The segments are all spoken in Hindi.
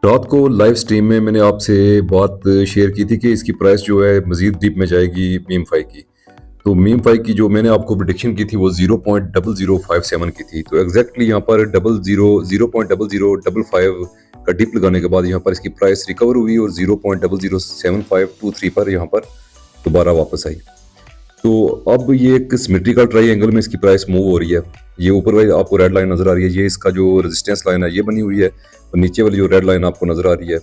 रात को लाइव स्ट्रीम में मैंने आपसे बात शेयर की थी कि इसकी प्राइस जो है मजीद डीप में जाएगी मीम फाई की। तो मीम फाई की जो मैंने आपको प्रिडिक्शन की थी वो 0.0057 की थी। तो एग्जैक्टली यहाँ पर 0.0055 का डिप लगाने के बाद यहाँ पर इसकी प्राइस रिकवर हुई और 0.007523 पर यहाँ पर दोबारा वापस आई। तो अब ये एक सिमेट्रिकल ट्रायंगल में इसकी प्राइस मूव हो रही है। ये ऊपर वाली आपको रेड लाइन नजर आ रही है, ये इसका जो रेजिस्टेंस लाइन है ये बनी हुई है, और नीचे वाली जो रेड लाइन आपको नजर आ रही है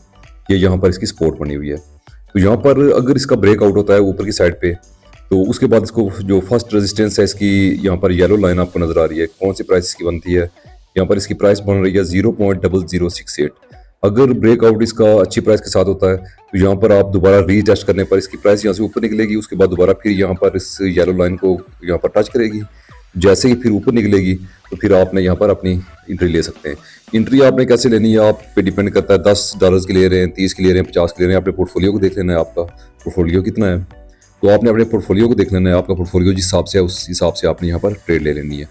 ये यहाँ पर इसकी सपोर्ट बनी हुई है। तो यहाँ पर अगर इसका ब्रेकआउट होता है ऊपर की साइड पे, तो उसके बाद इसको जो फर्स्ट रेजिस्टेंस है इसकी यहाँ पर येलो लाइन आपको नजर आ रही है। कौन सी प्राइस इसकी बनती है, यहाँ पर इसकी प्राइस बन रही है 0.0068। अगर ब्रेकआउट इसका अच्छी प्राइस के साथ होता है तो यहाँ पर आप दोबारा रीटेस्ट करने पर इसकी प्राइस यहाँ से ऊपर निकलेगी, उसके बाद दोबारा फिर यहाँ पर इस येलो लाइन को यहाँ पर टच करेगी। जैसे ही फिर ऊपर निकलेगी तो फिर आपने यहाँ पर अपनी एंट्री ले सकते हैं। एंट्री आपने कैसे लेनी है आप पे डिपेंड करता है, $10 की ले रहे हैं, 30 की ले रहे हैं, 50 की ले रहे हैं। अपने पोर्टफोलियो को देख लेना है, आपका पोर्टफोलियो कितना है। तो आपने अपने पोर्टफोलियो को देख लेना है, आपका पोर्टफोलियो जिस हिसाब से है उस हिसाब से आपने यहाँ पर ट्रेड ले लेनी है।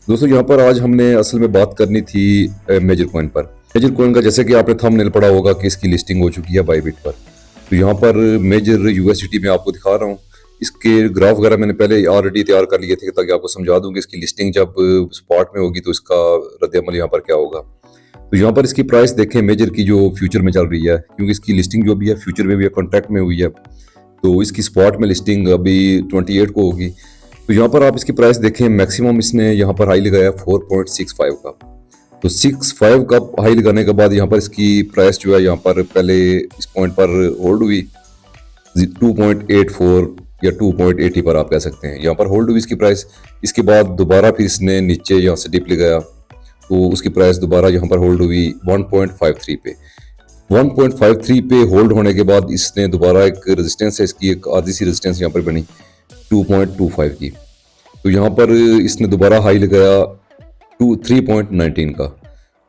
दोस्तों यहाँ पर आज हमने असल में बात करनी थी मेजर कॉइन पर। मेजर कॉइन का जैसे कि आपने थंबनेल पढ़ा होगा कि इसकी लिस्टिंग हो चुकी है बायबिट पर। तो यहाँ पर मेजर यूएसडीटी में आपको दिखा रहा हूँ। इसके ग्राफ वगैरह मैंने पहले ऑलरेडी तैयार कर लिए थे ताकि आपको समझा दूं कि इसकी लिस्टिंग जब स्पॉट में होगी तो इसका रद्द-ए-अमल यहाँ पर क्या होगा। तो यहाँ पर इसकी प्राइस देखें मेजर की जो फ्यूचर में चल रही है, क्योंकि इसकी लिस्टिंग जो भी है फ्यूचर में भी है, कॉन्ट्रैक्ट में हुई है। तो इसकी स्पॉट में लिस्टिंग अभी 28 को होगी। तो यहाँ पर आप इसकी प्राइस देखें, मैक्सिमम इसने यहाँ पर हाई लगाया 4.65 का। तो 65 का हाई लगाने के बाद यहाँ पर इसकी प्राइस जो है यहाँ पर पहले इस पॉइंट पर होल्ड हुई 2.84 या 2.80 पर आप कह सकते हैं, यहाँ पर होल्ड हुई इसकी प्राइस। इसके बाद दोबारा फिर इसने नीचे यहाँ से डिप लगाया तो उसकी प्राइस दोबारा यहाँ पर होल्ड हुई 1.53 पे। 1.53 पे होल्ड होने के बाद इसने दोबारा एक रेजिस्टेंस है, इसकी एक आधी सी रेजिस्टेंस यहाँ पर बनी 2.25 की। तो यहाँ पर इसने दोबारा हाई लगाया 3.19 का।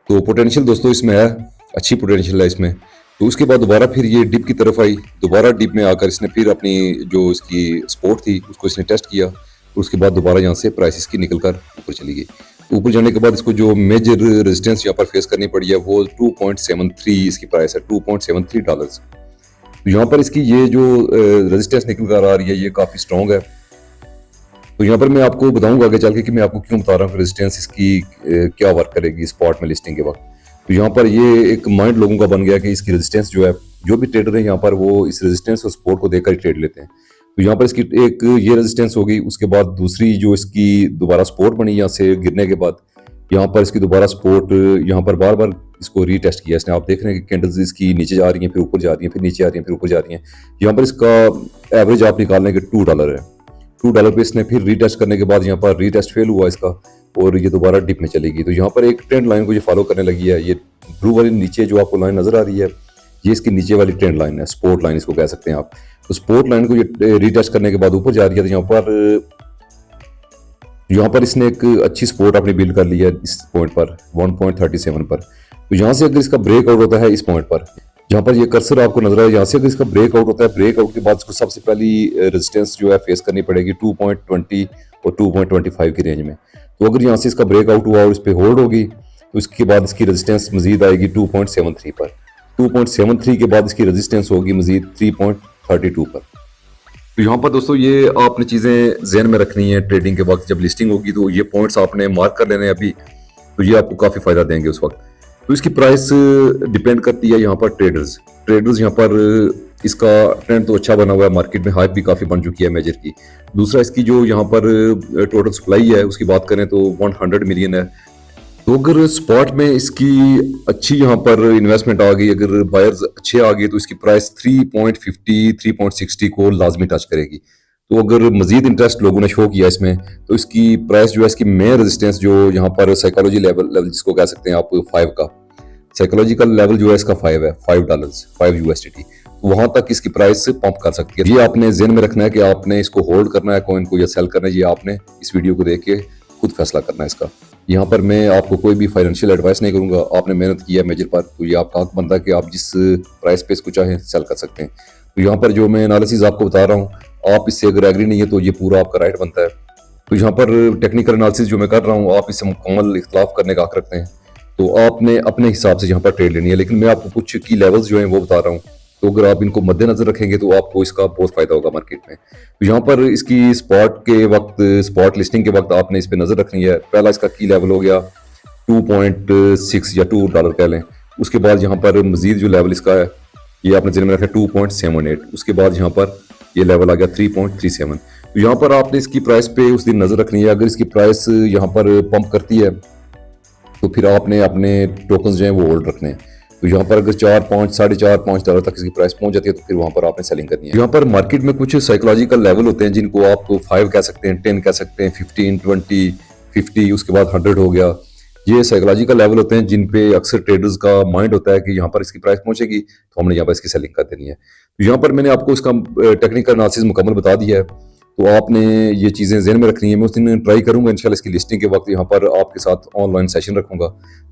तो पोटेंशियल दोस्तों इसमें है, अच्छी पोटेंशियल है इसमें। तो उसके बाद दोबारा फिर ये डिप की तरफ आई, दोबारा डिप में आकर इसने फिर अपनी जो इसकी सपोर्ट थी उसको इसने टेस्ट किया। उसके बाद दोबारा यहाँ से प्राइस इसकी निकल कर ऊपर चली गई। ऊपर जाने के बाद इसको जो मेजर रेजिस्टेंस यहाँ पर फेस करनी पड़ी है वो 2.73 इसकी प्राइस है, $2.73। तो यहाँ पर इसकी ये जो रेजिस्टेंस निकल कर आ रही है ये काफ़ी स्ट्रॉन्ग है। तो यहाँ पर मैं आपको बताऊंगा आगे चल के कि मैं आपको क्यों बता रहा हूँ कि रेजिस्टेंस इसकी क्या वर्क करेगी स्पॉट में लिस्टिंग के वक्त। तो यहाँ पर ये एक माइंड लोगों का बन गया कि इसकी रेजिस्टेंस जो है, जो भी ट्रेडर है यहाँ पर वो इस रेजिस्टेंस और सपोर्ट को देखकर ही ट्रेड लेते हैं। तो यहाँ पर इसकी एक ये रेजिस्टेंस होगी, उसके बाद दूसरी जो इसकी दोबारा सपोर्ट बनी यहाँ से गिरने के बाद, यहाँ पर इसकी दोबारा सपोर्ट, यहाँ पर बार बार इसको रीटेस्ट किया इसने। आप देख रहे हैं कि कैंडल्स इसकी नीचे जा रही हैं, फिर ऊपर जा रही हैं, फिर नीचे आ रही हैं, फिर ऊपर जा रही हैं। यहाँ पर इसका एवरेज आप निकालने के $2 है। $2 पे इसने फिर रीटेस्ट करने के बाद यहाँ पर रीटेस्ट फेल हुआ इसका और ये दोबारा डिप में चलेगी। तो यहाँ पर एक ट्रेंड लाइन को ये फॉलो करने लगी है। ये ब्लू वाली नीचे जो आपको लाइन नजर आ रही है ये इसकी नीचे वाली ट्रेंड लाइन है, सपोर्ट लाइन इसको कह सकते हैं आप। तो सपोर्ट लाइन को ये रीटेस्ट करने के बाद ऊपर जा रही है। तो यहाँ पर इसने एक अच्छी सपोर्ट अपनी बिल्ड कर ली है इस पॉइंट पर 1.37 पर। तो यहाँ से अगर इसका ब्रेकआउट होता है इस पॉइंट पर, जहाँ पर ये कर्सर आपको नजर आए, यहाँ से अगर इसका ब्रेकआउट होता है, ब्रेकआउट के बाद इसको सबसे पहली रेजिस्टेंस जो है फेस करनी पड़ेगी 2.20 और 2.25 की रेंज में। तो अगर यहाँ से इसका ब्रेकआउट हुआ और इस पर होल्ड होगी तो इसके बाद इसकी रेजिस्टेंस मजीद आएगी 2.73 पर। 2.73 के बाद इसकी रेजिस्टेंस होगी मजीद 3.32 पर। तो यहाँ पर दोस्तों ये आपने चीज़ें जहन में रखनी है ट्रेडिंग के वक्त, जब लिस्टिंग होगी तो ये पॉइंट्स आपने मार्क कर लेने हैं अभी, तो ये आपको काफ़ी फायदा देंगे उस वक्त। तो इसकी प्राइस डिपेंड करती है यहाँ पर ट्रेडर्स यहाँ पर इसका ट्रेंड तो अच्छा बना हुआ है, मार्केट में हाइप भी काफ़ी बन चुकी है मेजर की। दूसरा इसकी जो यहाँ पर टोटल सप्लाई है उसकी बात करें तो 100 मिलियन है। तो अगर स्पॉट में इसकी अच्छी यहाँ पर इन्वेस्टमेंट आ गई, अगर बायर्स अच्छे आ गए तो इसकी प्राइस 3.50 3.60 को लाजमी टच करेगी। तो अगर मजीद इंटरेस्ट लोगों ने शो किया इसमें तो इसकी प्राइस जो है, इसकी मेन रेजिस्टेंस जो यहाँ पर साइकोलॉजी लेवल जिसको कह सकते हैं आप 5 का, साइकोलॉजिकल लेवल जो है इसका 5 है, $5 5 USDT। वहां तक इसकी प्राइस पंप कर सकती है। ये आपने ज़हन में रखना है कि आपने इसको होल्ड करना है कॉइन को या सेल करना है, ये आपने इस वीडियो को देख के खुद फैसला करना है इसका। यहाँ पर मैं आपको कोई भी फाइनेंशियल एडवाइस नहीं करूंगा। आपने मेहनत की है मेजर पर तो ये आपका हक बनता है कि आप जिस प्राइस पे इसको चाहें सेल कर सकते हैं। तो यहाँ पर जो मैं एनालिसिस आपको बता रहा हूँ, आप इससे अगर एग्री नहीं है तो ये पूरा आपका राइट बनता है। तो यहाँ पर टेक्निकल एनालिसिस जो मैं कर रहा हूँ आप इससे मुकम्मल इख्तलाफ करने का हक रखते हैं। तो आपने अपने हिसाब से यहाँ पर ट्रेड लेनी है, लेकिन मैं आपको कुछ की लेवल्स जो हैं वो बता रहा हूँ। तो अगर आप इनको मद्देनजर रखेंगे तो आपको इसका बहुत फायदा होगा मार्केट में। तो यहाँ पर इसकी स्पॉट लिस्टिंग के वक्त आपने इस पर नजर रखनी है। पहला इसका की लेवल हो गया 2.6 या $2 कह लें। उसके बाद यहाँ पर मजीद जो लेवल इसका है ये आपने जिन में रखा है 2.78। उसके बाद यहाँ पर ये लेवल आ गया 3.37। तो यहाँ पर आपने इसकी प्राइस पे उस दिन नजर रखनी है। अगर इसकी प्राइस यहाँ पर पंप करती है तो फिर आपने अपने टोकन्स जो हैं वो होल्ड रखने हैं। तो यहाँ पर अगर 4, 5, $4.5 तक इसकी प्राइस पहुंच जाती है तो फिर वहां पर आपने सेलिंग करनी है। यहाँ पर मार्केट में कुछ साइकोलॉजिकल लेवल होते हैं जिनको आप 5 कह सकते हैं, 10 कह सकते हैं, 15, 20, 50, उसके बाद 100 हो गया। ये साइकोलॉजिकल लेवल होते हैं जिन पे अक्सर ट्रेडर्स का माइंड होता है कि यहाँ पर इसकी प्राइस पहुंचेगी तो हमने यहाँ पर इसकी सेलिंग कर देनी है। तो यहाँ पर मैंने आपको इसका टेक्निकल एनालिसिस मुकम्मल बता दिया है। तो आपने ये चीज़ें ज़हन में रखनी है। मैं उस दिन ट्राई करूंगा इंशाल्लाह इसकी लिस्टिंग के वक्त यहाँ पर आपके साथ ऑनलाइन सेशन रखूंगा।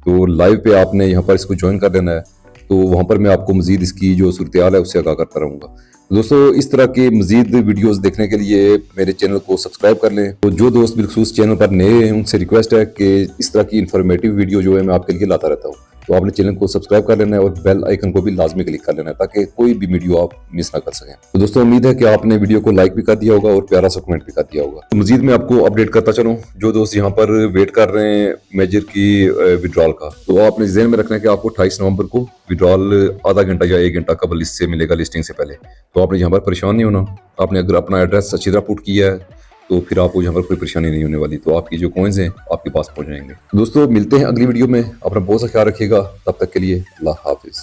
तो लाइव पे आपने यहाँ पर इसको ज्वाइन कर लेना है। तो वहाँ पर मैं आपको मजीद इसकी जो सूरत हाल है उससे आगाह करता रहूँगा। तो दोस्तों इस तरह के मजीद वीडियोस देखने के लिए मेरे चैनल को सब्सक्राइब कर लें। तो जो दोस्त बिलखुसूस चैनल पर नए हैं उनसे रिक्वेस्ट है कि इस तरह की इन्फॉर्मेटिव वीडियो जो है मैं आपके लिए लाता रहता हूँ। तो आपने चैनल को सब्सक्राइब कर लेना है और बेल आइकन को भी लाजमी क्लिक कर लेना है ताकि कोई भी वीडियो आप मिस ना कर सकें। तो दोस्तों उम्मीद है कि आपने वीडियो को लाइक भी कर दिया होगा और प्यारा सा कमेंट भी कर दिया होगा। तो मजीद मैं आपको अपडेट करता चलूँ। जो दोस्त यहाँ पर वेट कर रहे हैं मेजर की विड्रॉल का, तो आपने ज़हन में रखना है कि आपको 28 नवंबर को विड्रॉल आधा घंटा या 1 घंटा कबल इससे मिलेगा लिस्टिंग से पहले। तो आपने यहाँ पर परेशान नहीं होना। आपने अगर अपना एड्रेस अच्छी तरह पुट किया है तो फिर आपको यहाँ पर कोई परेशानी नहीं होने वाली। तो आपकी जो कॉइन्स हैं आपके पास पहुंच जाएंगे। दोस्तों मिलते हैं अगली वीडियो में। अपना बहुत सा ख्याल रखिएगा। तब तक के लिए अल्लाह हाफिज।